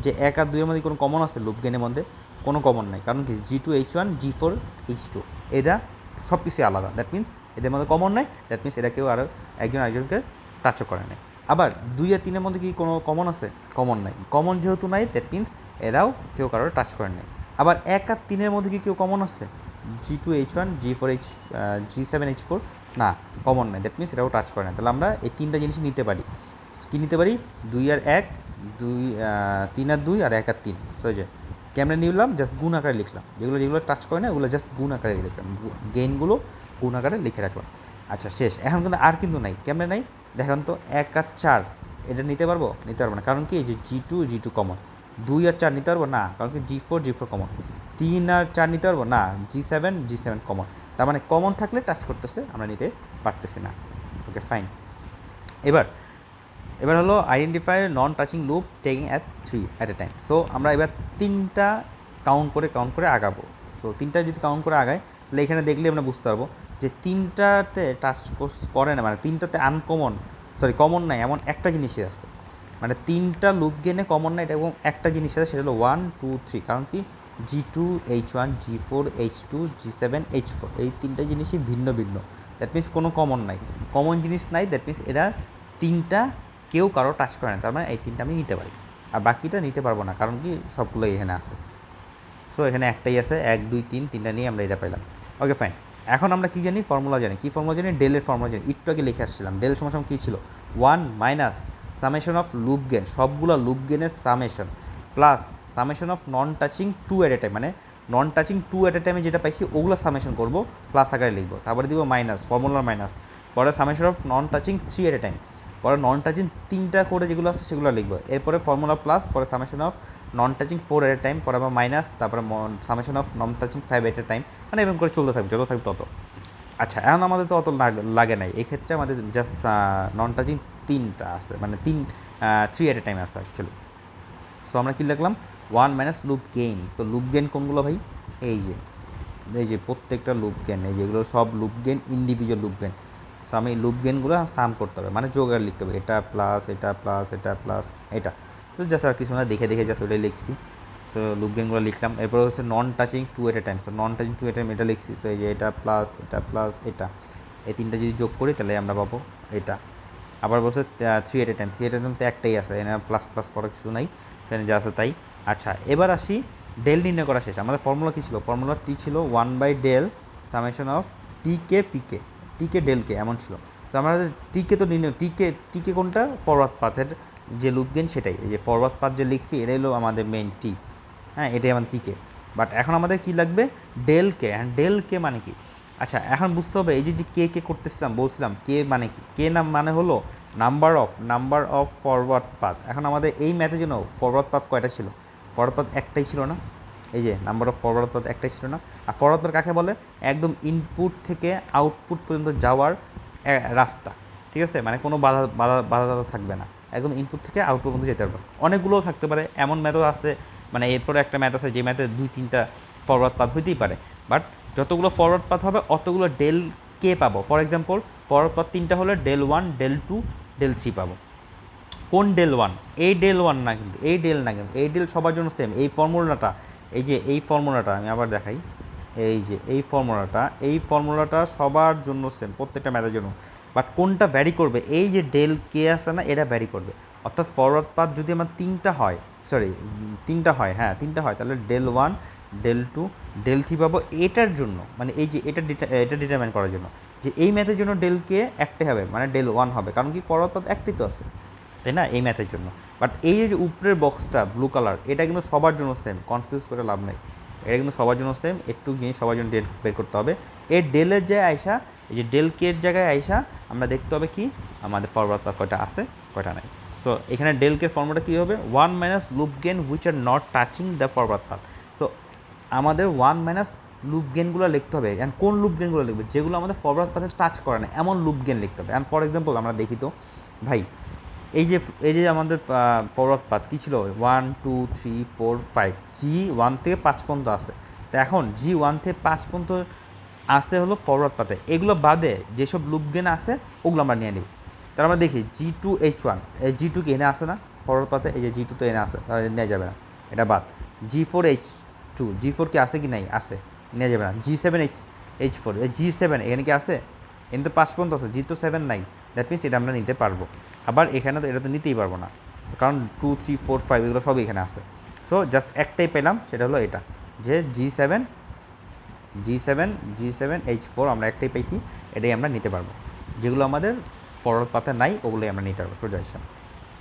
যে 1 আর 2 এর মধ্যে কোনো কমন আছে? লুপ গেইনের মধ্যে কোনো কমন নাই, কারণ কি G2H1 G4H2 এরা সব কিছুই আলাদা, দ্যাট মিনস এদের মধ্যে কমন নাই, দ্যাট মিনস এরা কেউ আরও একজন আরেকজনকে টাচও করে নাই। আবার 2 আর 3 এর মধ্যে কি কোনো কমন আছে? কমন নাই, কমন যেহেতু নাই দ্যাট মিনস এরাও কেউ কারোর টাচ করে নাই। আবার 1 আর 3 এর মধ্যে কি কেউ কমন আছে? G2H1 G7H4 না, কমন নাই, দ্যাট মিনস এরাও টাচ করে না। তাহলে আমরা এই তিনটা জিনিস নিতে পারি। কী নিতে পারি? 2 আর 1, 3 আর 2 আর 1 আর 3। সো যে কেমনে নিলাম? জাস্ট গুণ আকারে লিখলাম, যেগুলো টাচ করে না ওগুলো জাস্ট গুণ আকারে লিখলাম, গেইনগুলো গুণ আকারে লিখে রাখলাম। আচ্ছা, শেষ। এখন কিন্তু আর কিন্তু নাই, কেমনে নাই দেখেন তো? 1 আর 4 এটা নিতে পারবো না, কারণ কি এই যে G2 কমন। 2 আর 4 নিতে পারবো না, কারণ কি G4 কমন। 3 আর 4 নিতে পারবো না, G7 কমন। তার মানে কমন থাকলে টাচ করতেছে, আমরা নিতে পারতেছি না। ওকে, ফাইন। এবার হলো identify non touching loop taking at a time. So আমরা এবার 3টা কাউন্ট করে আগাবো। সো 3টা যদি কাউন্ট করে আগাই তাহলে এখানে দেখলে আমরা বুঝতে পারবো যে 3টাতে টাচ করে না, মানে 3টাতে কমন নাই এমন একটা জিনিসই আছে, মানে 3টা লুপ গেনে কমন নাই এবং একটা জিনিস আছে, সেটা হলো 1 2 3। কারণ কি G2H1 G4H2 G7H4 এই 3টা জিনিসই ভিন্ন, দ্যাট মিনস কোনো কমন জিনিস নাই, দ্যাট মিনস এরা 3টা কেউ কারো টাচ করে না, তার মানে এই 3টা আমি নিতে পারি, আর বাকিটা নিতে পারবো না, কারণ কি সবগুলোই এখানে আছে। সো এখানে একটাই আছে, 1 2 3, 3টা নিয়ে আমরা এটা পাইলাম। ওকে, ফাইন। এখন আমরা কী জানি? ফর্মুলা জানি। কী ফর্মুলা জানি? ডেলের ফর্মুলা জানি, একটু আগে লিখে আসছিলাম। ডেল সমান কী ছিল? 1 minus summation of loop gain, সবগুলো লুপ গেনের summation, plus summation of non touching 2 at a time, মানে নন টাচিং 2 অ্যাট এ টাইমে যেটা পাইছি ওগুলো সামেশন করবো, প্লাস আকারে লিখবো, তারপরে দিব মাইনাস, ফর্মুলার মাইনাস, পরে summation of non touching 3 at a time, পরে নন টাচিং 3টা করে যেগুলো আছে সেগুলো লিখবো, এরপরে ফর্মুলা প্লাস, পরে summation of non touching 4 at a time, পরে আবার মাইনাস, তারপরে summation of non touching 5 at a time, মানে এরকম করে চলতে থাকবে, যত থাকবে তত। আচ্ছা, এখন আমাদের তো অত লাগে নাই, এক্ষেত্রে আমাদের জাস্ট নন টাচিং 3টা আছে, মানে 3 এট এ টাইম আছে অ্যাকচুয়ালি। সো আমরা কী লিখলাম, 1 minus loop gain. So loop gain কোনগুলো ভাই, এই যে প্রত্যেকটা লুপ গেন, এই যেগুলো সব loop gain, individual loop gain. So আমি লুপ গেনগুলো সাম করতে হবে, মানে যোগের লিখতে হবে, এটা প্লাস এটা প্লাস এটা প্লাস এটা। তো জাস্ট আর কিছু না, দেখে জাস্ট ওটাই লিখছি। সো লুপ গেনগুলো লিখলাম। এরপর হচ্ছে নন টাচিং 2 এট এ টাইম। সো নন টাচিং 2 এট এ টাইম এটা লিখছি। সো এই যে এটা প্লাস এটা, এই 3টা যদি যোগ করি তাহলে আমরা পাবো এটা। আবার বলছে 3 এট এ টাইম। 3 এট এ টাইম তো একটাই আছে, এখানে প্লাস প্লাস করার কিছু নাই, এখানে যা আছে তাই। আচ্ছা, এবার আসি ডেল নির্ণয় করা শেষ। আমাদের ফর্মুলা কী ছিল, ফর্মুলা টি ছিল 1/del সামেশন অফ টিকে ডেলকে, এমন ছিল। তো আমরা টিকে তো নির্ণয়, টিকে কোনটা, ফরওয়ার্ড পাথের যে লুপ গেন সেটাই, এই যে ফরওয়ার্ড পাথ যে লিখছি এটাই হলো আমাদের মেইন টি। হ্যাঁ, এটাই আমাদের টিকে। বাট এখন আমাদের কী লাগবে, ডেলকে। হ্যাঁ, ডেলকে মানে কি, আচ্ছা এখন বুঝতে হবে, এই যে কে করতেছিলাম, বলছিলাম কে মানে কি, কে নাম মানে হলো নাম্বার অফ ফরওয়ার্ড পাথ। এখন আমাদের এই ম্যাথের জন্য ফরওয়ার্ড পাথ কয়টা ছিল, ফরওয়ার্ড পাথ একটাই ছিল না, এই যে নাম্বার অফ ফরওয়ার্ড পাথ একটাই ছিল না। আর ফরওয়ার্ড পাথ কাকে বলে, একদম ইনপুট থেকে আউটপুট পর্যন্ত যাওয়ার রাস্তা, ঠিক আছে, মানে কোনো বাধা থাকবে না, একদম ইনপুট থেকে আউটপুট পর্যন্ত যেতে পারবে। অনেকগুলোও থাকতে পারে, এমন ম্যাথও আছে, মানে এরপরে একটা ম্যাথ আছে যে ম্যাথে 2-3টা ফরওয়ার্ড পাথ হইতেই পারে। বাট যতগুলো ফরওয়ার্ড পাথ হবে অতগুলো ডেল কে পাবো। ফর এক্সাম্পল, ফরওয়ার্ড পাথ 3টা হলে del 1, del 2, del 3 পাবো। কোন del 1, এই del 1 না কিন্তু, এই del না কিন্তু, এই del সবার জন্য সেম। এই ফর্মুলাটা, এই ফর্মুলাটা আমি আবার দেখাই, এই ফর্মুলাটা সবার জন্য সেম, প্রত্যেকটা ম্যাথের জন্য। বাট কোনটা ভ্যারি করবে, এই যে del কে আছে না, এটা ভ্যারি করবে। অর্থাৎ ফরওয়ার্ড পাথ যদি আমার 3টা হয়, হ্যাঁ 3টা হয়, তাহলে del 1, del 2, del 3 পাবো এটার জন্য, মানে এই যে এটা ডিটারমাইন করার জন্য যে এই ম্যাথের জন্য del কে একটাই হবে, মানে del 1 হবে, কারণ কি ফরওয়ার্ড পাথ একটাই তো আছে, তাই না, এই ম্যাথের জন্য। বাট এই যে উপরের বক্সটা ব্লু কালার, এটা কিন্তু সবার জন্য সেম, কনফিউজ করে লাভ নেই, এটা কিন্তু সবার জন্য সেম। একটু জিনিস সবার জন্য বের করতে হবে। এর ডেলের জায়গায় আইসা, এই যে del কে এর জায়গায় আইসা আমরা দেখতে হবে কি আমাদের ফরওয়ার্ড পাথ কয়টা আছে কয়টা নাই। সো এখানে del কে ফর্মুলাটা কী হবে, 1 minus loop gain which are not touching the forward path. So আমাদের 1 মাইনাস লুপ গেনগুলো লিখতে হবে। অ্যান্ড কোন লুপ গেনগুলো লিখবে, যেগুলো আমাদের ফরওয়ার্ড পাথে টাচ করে না, এমন লুপ গেন লিখতে হবে। অ্যান্ড ফর এক্সাম্পল আমরা দেখি তো ভাই, এই যে আমাদের ফরওয়ার্ড পাথ কী ছিল, 1 2 3 4 5, G1 থেকে 5 পর্যন্ত আছে। তো এখন G1 থেকে 5 পর্যন্ত আছে হলো ফরওয়ার্ড পাথে, এগুলো বাদে যেসব লুপ গেন আছে ওগুলো আমরা নিয়ে নিব। তাহলে আমরা দেখি G2H1, এই G2 কি এনে আসে না ফরওয়ার্ড পাথে, এই যে G2 তো এনে আসে, তাহলে নেওয়া যাবে না, এটা বাদ। G4H2 কি আছে কি নাই, আছে, নেওয়া যাবে না। G7H4, এই G7 এখানে কি আছে, এখানে তো 5 পর্যন্ত আছে, G তো 7 নাই, দ্যাট মিনস এটা আমরা নিতে পারবো। আবার এখানে তো এটা তো নিতেই পারবো না, কারণ 2 3 4 5 এগুলো সবই এখানে আছে। সো জাস্ট একটাই পেলাম, সেটা হলো এটা, যে G7H4 আমরা একটাই পেয়েছি, এটাই আমরা নিতে পারবো। যেগুলো আমাদের ফরওয়ার্ড পাথে নাই ওগুলোই আমরা নিতে পারবো সোজা হিসাব।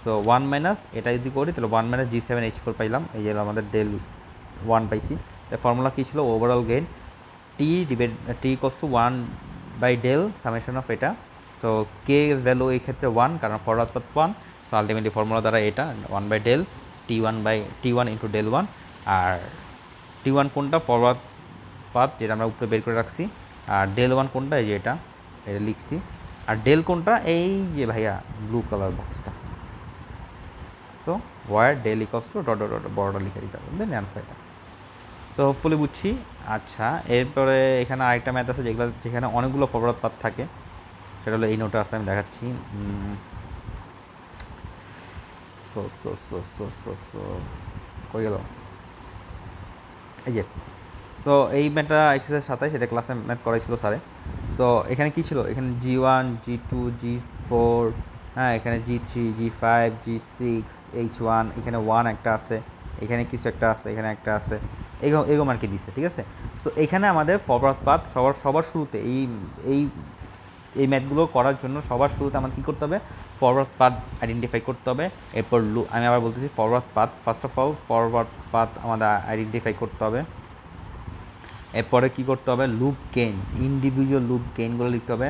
সো 1 মাইনাস এটা যদি করি তাহলে 1 মাইনাস G7H4 পাইলাম, এই যে আমাদের del 1 পাইছি। তো ফর্মুলা কী ছিল, overall gain T equals to 1/del summation of এটা। সো কে ভ্যালু এই ক্ষেত্রে 1, কারণ forward path 1। So ultimately formula দ্বারা এটা 1/del T1 ইন্টু del 1। আর T1 কোনটা, ফরওয়ার্ড পাথ যেটা আমরা উপরে বের করে রাখছি। আর del 1 কোনটা, এই যে এটা লিখছি। আর del কোনটা, এই যে ভাইয়া ব্লু কালার বক্সটা। So where del equals to dot dot বড়টা লিখে দিতে হবে, দেন অ্যান্সার এটা। সো হোপফুলি বুঝছি। আচ্ছা, এরপরে এখানে আরেকটা ম্যাথ আছে যেখানে অনেকগুলো ফরওয়ার্ড পাথ থাকে, সেটা হলো এই নোটে আছে, আমি দেখাচ্ছি। So so so so so so কই গেল, এই যে। তো এই ম্যাথটা এক্সারসাইজ 27, এটা ক্লাসে ম্যাথ করাইছিল স্যারে। তো এখানে কী ছিল, এখানে G1 G2 G4, হ্যাঁ এখানে G3 G5 G6 H1, এখানে 1 একটা আছে, এখানে কিছু একটা আছে, এখানে একটা আছে, এগো আর কি দিছে, ঠিক আছে। তো এখানে আমাদের ফরওয়ার্ড পাথ সবার শুরুতে এই ম্যাথগুলো করার জন্য সবার শুরুতে আমাদের কী করতে হবে, ফরওয়ার্ড পাথ আইডেন্টিফাই করতে হবে। এরপর আমি আবার বলতেছি forward path, first of all forward path আমাদের আইডেন্টিফাই করতে হবে। এরপরে কী করতে হবে, লুপ গেইন, ইন্ডিভিজুয়াল লুপ গেইনগুলো লিখতে হবে।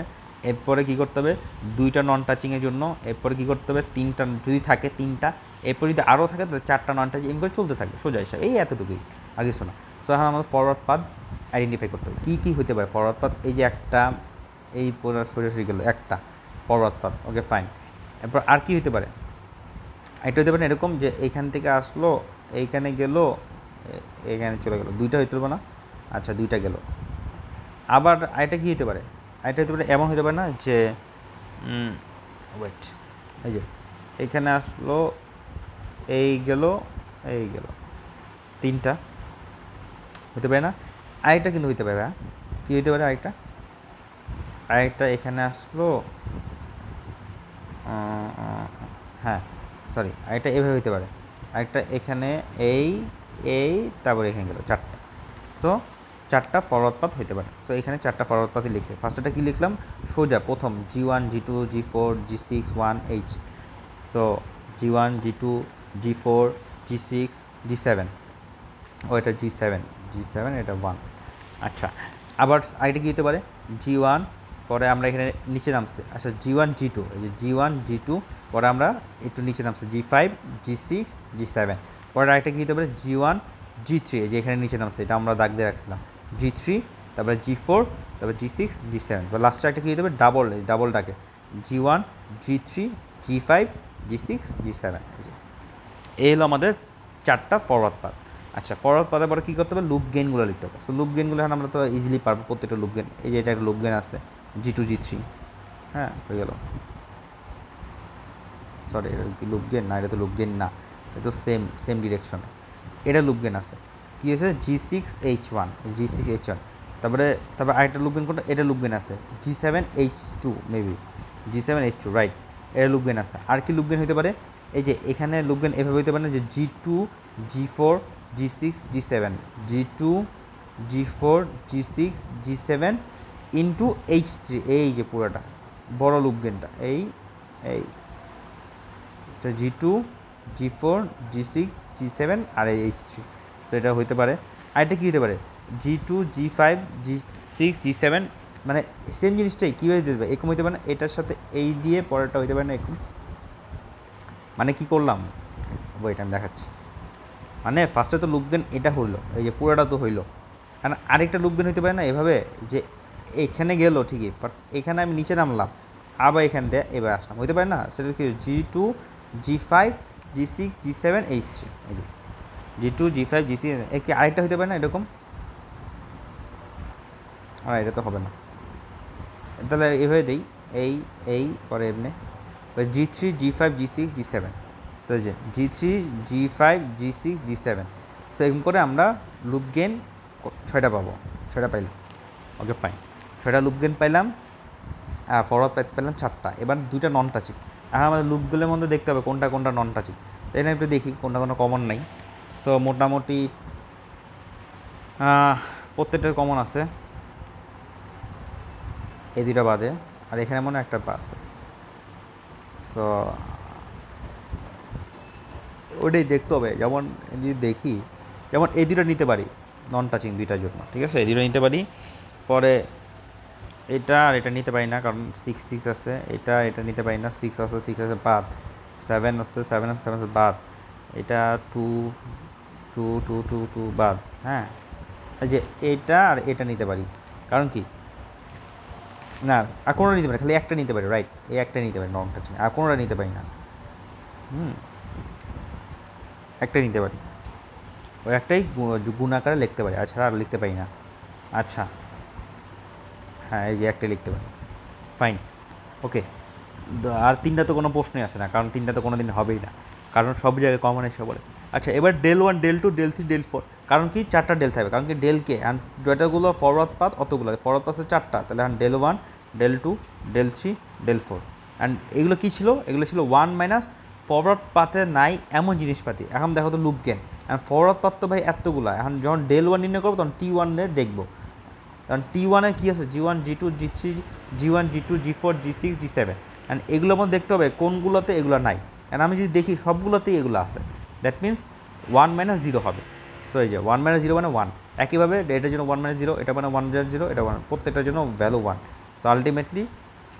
এরপরে কী করতে হবে, 2টা নন টাচিংয়ের জন্য। এরপরে কী করতে হবে, 3টা যদি থাকে 3টা। এরপর যদি আরও থাকে তাহলে 4টা নন টাচিং, এগুলো চলতে থাকবে সোজা হিসাব, এই এতটুকুই, আর কিছু না। সো এখন আমাদের ফরওয়ার্ড পাথ আইডেন্টিফাই করতে হবে, কী কী হতে পারে ফরওয়ার্ড পাথ। এই যে একটা এই পুরো সোজাসুজি গেল একটা ফরওয়ার্ড পাথ, ওকে ফাইন। এরপর আর কি হতে পারে, এটা হতে পারে এরকম যে এইখান থেকে আসলো, এইখানে গেল, এইখানে চলে গেল, দুইটা হইতে পারবে না, আচ্ছা দুইটা গেল। আবার এটা কি হতে পারে, এটা হতে পারে এমন হতে পারে না যে ওয়েট, এই যে এইখানে আসলো, এই গেল, এই গেল, তিনটা হতে পারে না। আরেকটা কিন্তু হইতে পারে, কী হইতে পারে আরেকটা, আরেকটা এখানে আসলো, হ্যাঁ সরি, আরেকটা এভাবে হইতে পারে, আরেকটা এখানে এই তারপরে এখানে গেল, চারটা। সো চারটা ফরওয়ার্ড পাথ হইতে পারে। সো এখানে চারটা ফরওয়ার্ড পাথই লিখছে। ফার্স্টটা কি লিখলাম, সোজা প্রথম G1 G2 G4 G6 1H। So G1 G2 G4 G6 G7, ও এটা G7 এটা 1। আচ্ছা আবার আইটা কী হতে পারে, G1 পরে আমরা এখানে নিচে নামছে, আচ্ছা G1 G2, এই যে G1 G2 পরে আমরা একটু নিচে নামছে G5 G6 G7, পরে আরেকটা কী হতে পারে G1 G3, এই যে এখানে নিচে নামছে, এটা আমরা দাগ দিয়ে রাখছিলাম G3, তারপরে G4, তারপরে G6 G7, এবার লাস্টে একটা কী হতে পারে ডাবলটাকে G1 G3 G5 G6 G7। এই হলো আমাদের চারটা ফরওয়ার্ড পাথ। আচ্ছা ফরওয়ার্ড পাথের পরে কী করতে হবে, লুপ গেইনগুলো লিখতে হবে। সো লুপ গেইনগুলো এখন আমরা তো ইজিলি পারবো, প্রত্যেকটা লুপ গেইন, এই যে এটা একটা লুপ গেইন আছে G2 G3, হ্যাঁ হয়ে গেল, সরি এটা কি লুপ গেইন না, এটা তো লুপ গেইন না, এটা তো সেম ডিরেকশনে, এটা লুপ গেইন আছে। কী হয়েছে G6 H1, G6 H1, তারপরে আরেকটা লুপ গেইন কোনটা, এটা লুপ গেইন আছে G7 H2, maybe G7 H2 right, এটা লুপ গেইন আছে। আর কি লুপ গেইন হতে পারে, এই যে এখানে লুপ গেইন এভাবে হতে পারে না যে G2 G4 G6 G7, G2 G4 G6 G7 into H3, এই যে পুরোটা বড় লুপ গেইনটা এই G2 G4 G6 G7 আর এই H3, সো এটা হইতে পারে। আর এটা কী হতে পারে G2 G5 G6 G7, মানে সেম জিনিসটাই কীভাবে দিতে পারে, এরকম হইতে পারে না, এটার সাথে এই দিয়ে পরেরটা হইতে পারে না এরকম, মানে কি করলাম ওইটা আমি দেখাচ্ছি। মানে ফার্স্টে তো লুপ গেইন এটা হইলো, এই যে পুরোটা তো হইলো, কারণ আরেকটা লুপ গেইন হইতে পারে না এভাবে যে এখানে গেল ঠিকই, বাট এখানে আমি নিচে নামলাম, আবার এখান দিয়ে এবার আসলাম, হইতে পারে না, সেটা কি G2 G5 G6 G7 H3, এই যে G2 G5 G6, কি আরেকটা হইতে পারে না এরকম, আর এটা তো হবে না, তাহলে এভাবে দিই এই পরে এমনি G3 G5 G6 G7, so যে G3 G5 G6 G7, so এরকম করে আমরা লুপ গেইন 6টা পাবো, 6টা পাইলাম, ওকে ফাইন, 6টা লুপ গেইন পাইলাম, আর ফরওয়ার্ড পাথ পেলাম 4টা। এবার 2টা নন টাচিং, আর আমাদের লুপগুলোর মধ্যে দেখতে হবে কোনটা নন টাচিং, তাই না, একটু দেখি কোনটা কোনো কমন নাই। সো মোটামুটি প্রত্যেকটার কমন আছে, এই 2টা বাদে, আর এখানে মনে একটা আছে, সো ওইটাই দেখতে হবে। যেমন যদি দেখি, যেমন এই 2টা নিতে পারি নন টাচিং 2টার জন্য, ঠিক আছে, এই 2টা নিতে পারি, পরে এটা আর এটা নিতে পারি না কারণ 6 আছে, এটা নিতে পারি না, 6 আছে বাদ, 7 আছে 7 আছে বাদ, এটা 2 2 2 2 2 বাদ, হ্যাঁ এই যে এটা আর এটা নিতে পারি, কারণ কি না আর কোনোটা নিতে পারি, খালি একটা নিতে পারি, রাইট, এই একটা নিতে পারি নন টাচিং, আর কোনোটা নিতে পারি না, একটাই নিতে পারি, ওই একটাই গুণ আকারে লিখতে পারি, আচ্ছা আর লিখতে পারি না, আচ্ছা হ্যাঁ এই যে একটাই লিখতে পারি, ফাইন ওকে। আর 3টা তো কোনো প্রশ্নই আসে না, কারণ 3টা তো কোনো দিন হবেই না, কারণ সব জায়গায় কমন এসে পড়ে। আচ্ছা এবার del1 del2 del3 del4, কারণ কি 4টা ডেল থাকবে, কারণ কি ডেলকে যতগুলো ফরওয়ার্ড পাথ অতগুলো ফরওয়ার্ড পাথে 4টা, তাহলে এখন del1 del2 del3 del4, and এগুলো কী ছিল, এগুলো ছিল 1 মাইনাস ফরওয়ার্ড পাথে নাই এমন জিনিসপাতি। এখন দেখো তো লুপ গেইন, এখন ফরওয়ার্ড পাথ তো ভাই এতগুলো, এখন যখন del1 নির্ণয় করবো তখন T1 দেখবো, কারণ T1-এ কী আছে G1 G2 G3 G1 G2 G4 G6 G7, and এগুলোর মধ্যে দেখতে হবে কোনগুলোতে এগুলো নাই, অ্যান্ড আমি যদি দেখি সবগুলোতেই এগুলো আছে, দ্যাট মিনস 1 মাইনাস 0 হবে। সো এই যে 1 মাইনাস 0 মানে 1, একইভাবে এটার জন্য 1 মাইনাস 0, এটা মানে 1 মাইনাস 0, এটা 1, প্রত্যেকটার জন্য ভ্যালু 1। সো আলটিমেটলি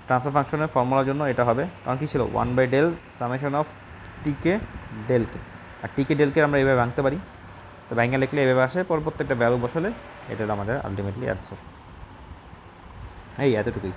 ট্রান্সফার ফাংশনের ফর্মুলার জন্য এটা হবে, কারণ কী ছিল 1/del সামেশন অফ টিকে ডেলকে, আর টিকে ডেলকে আমরা এইভাবে ভাঙতে পারি, তো ভাঙা লিখলে এইভাবে আসে, পর প্রত্যেকটা ভ্যালু বসালে এটা হলো আমাদের আলটিমেটলি অ্যান্সার। এই এতটুকুই।